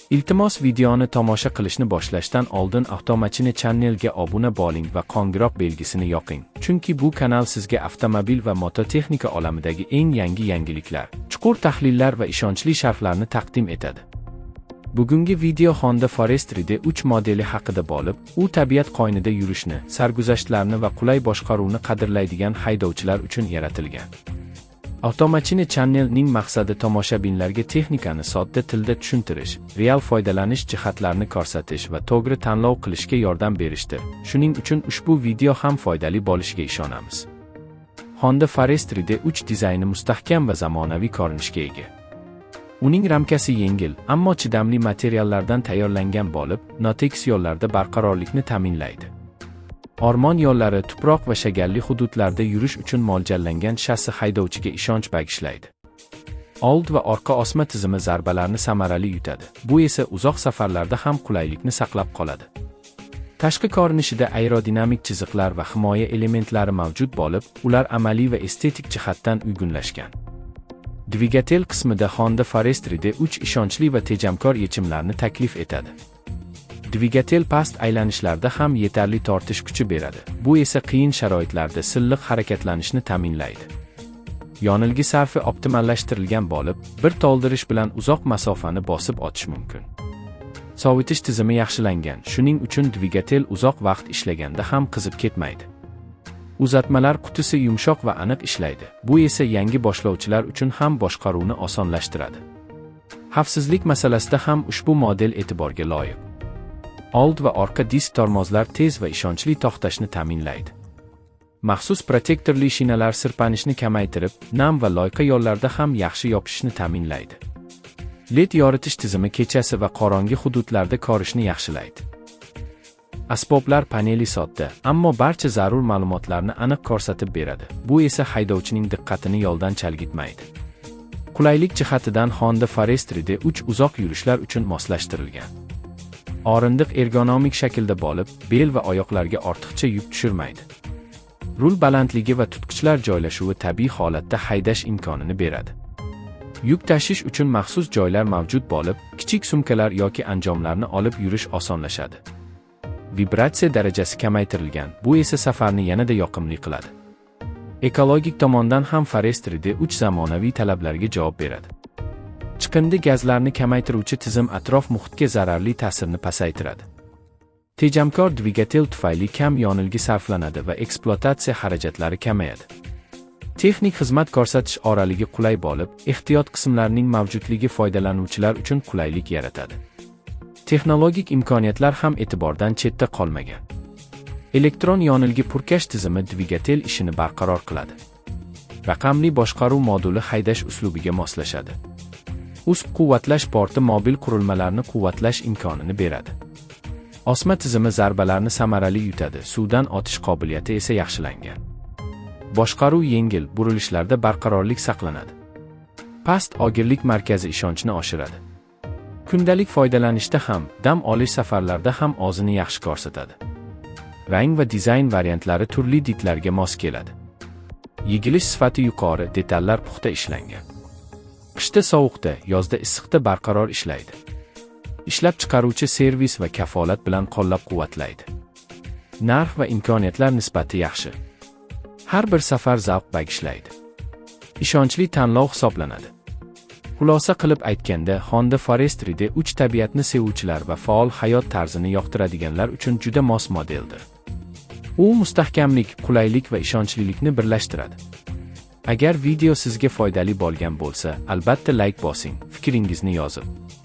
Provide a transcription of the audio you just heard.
Iltimos videoni tomosha qilishni boshlashdan oldin Avtomashina channelga obuna bo'ling va qo'ng'iroq belgisini yoqing, chunki bu kanal sizga avtomobil va mototexnika olamidagi eng yangi yangiliklar, chuqur tahlillar va ishonchli sharhlarni taqdim etadi. Bugungi video Honda Forester D3 modeli haqida bo'lib, u tabiat qo'ynida yurishni, sarguzashtlarni va qulay boshqaruvni qadrlaydigan haydovchilar uchun yaratilgan. Avtomashina channelning maqsadi tomoshabinlarga texnikani sodda tilda tushuntirish, real foydalanish jihatlarini ko'rsatish va to'g'ri tanlov qilishga yordam berishdir. Shuning uchun ushbu video ham foydali bo'lishiga ishonamiz. Honda Forester D3 dizayni mustahkam va zamonaviy ko'rinishga ega. Uning ramkasi yengil, ammo chidamli materiallardan tayyorlangan bo'lib, notekis yo'llarda barqarorlikni ta'minlaydi. O'rmon yo'llari, tuproq va shagalli hududlarda yurish uchun mo'ljallangan shassi haydovchiga ishonch bag'ishlaydi. Old va orqa osma tizimi zarbalarni samarali yutadi. Bu esa uzoq safarlarda ham qulaylikni saqlab qoladi. Tashqi ko'rinishida aerodinamik chiziqlar va himoya elementlari mavjud bo'lib, ular amaliy va estetik jihatdan uyg'unlashgan. Dvigatel qismida Honda Forester D3 ishonchli va tejamkor yechimlarni taklif etadi. Dvigatel past aylanishlarda ham yetarli tortish kuchi beradi. Bu esa qiyin sharoitlarda silliq harakatlanishni ta'minlaydi. Yonilg'i sarfi optimallashtirilgan bo'lib, bir to'ldirish bilan uzoq masofani bosib o'tish mumkin. Sovitish tizimi yaxshilangan, shuning uchun dvigatel uzoq vaqt ishlaganda ham qizib ketmaydi. Uzatmalar qutisi yumshoq va aniq ishlaydi. Bu esa yangi boshlovchilar uchun ham boshqaruvni osonlashtiradi. Xavfsizlik masalasida ham ushbu model e'tiborga loyiq. Old va orqa disk tormozlar tez va ishonchli to'xtashni ta'minlaydi. Maxsus protektorli shinalar sirpanishni kamaytirib, nam va loyqa yo'llarda ham yaxshi yopishishni ta'minlaydi. LED yoritish tizimi kechasi va qorong'i hududlarda ko'rishni yaxshilaydi. Asboblar paneli sodda, ammo barcha zarur ma'lumotlarni aniq ko'rsatib beradi. Bu esa haydovchining diqqatini yo'ldan chalg'itmaydi. Qulaylik jihatidan Honda Forester D3 uzoq yurishlar uchun moslashtirilgan. O'rindiq ergonomik shaklda bo'lib, bel va oyoqlarga ortiqcha yuk tushirmaydi. Rul balandligi va tutqichlar joylashuvi tabiiy holatda haydash imkonini beradi. Yuk tashish uchun maxsus joylar mavjud bo'lib, kichik sumkalar yoki anjomlarni olib yurish osonlashadi. Vibratsiya darajasi kamaytirilgan, bu esa safarni yanada yoqimli qiladi. Ekologik tomondan ham Forester D3 zamonaviy talablarga javob beradi. Chiqindi gazlarni kamaytiruvchi tizim atrof muhitga zararli ta'sirni pasaytiradi. Tejamkor dvigatel tufayli kam yonilg'i sarflanadi va ekspluatatsiya xarajatlari kamayadi. Texnik xizmat ko'rsatish oraligi qulay bo'lib, ehtiyot qismlarining mavjudligi foydalanuvchilar uchun qulaylik yaratadi. Texnologik imkoniyatlar ham e'tibordan chetda qolmagan. Elektron yonilg'i purkash tizimi dvigatel ishini barqaror qiladi. Raqamli boshqaruv moduli haydash uslubiga moslashadi. Ust quvvatlash porti mobil qurilmalarni quvvatlash imkonini beradi. Osma tizimi zarbalarni samarali yutadi, suvdan o'tish qobiliyati esa yaxshilangan. Boshqaruv yengil, burilishlarda barqarorlik saqlanadi. Past og'irlik markazi ishonchni oshiradi. Kundalik foydalanishda ham, dam olish safarlarda ham o'zini yaxshi ko'rsatadi. Rang va dizayn variantlari turli didlarga mos keladi. Yigilish sifati yuqori, detallar puxta ishlangan. Qishda sovuqda, yozda issiqda barqaror ishlaydi. Ishlab chiqaruvchi servis va kafolat bilan qo'llab-quvvatlaydi. Narx va imkoniyatlar nisbati yaxshi. Har bir safar zavq bag'ishlaydi. Ishonchli tanlov hisoblanadi. Xulosa qilib aytganda, Honda Forester D3 tabiatni sevuvchilar va faol hayot tarzini yoqtiradiganlar uchun juda mos modeldir. U mustahkamlik, qulaylik va ishonchlilikni birlashtiradi. Agar video sizga foydali bo'lgan bo'lsa, albatta like bosing, fikringizni yozib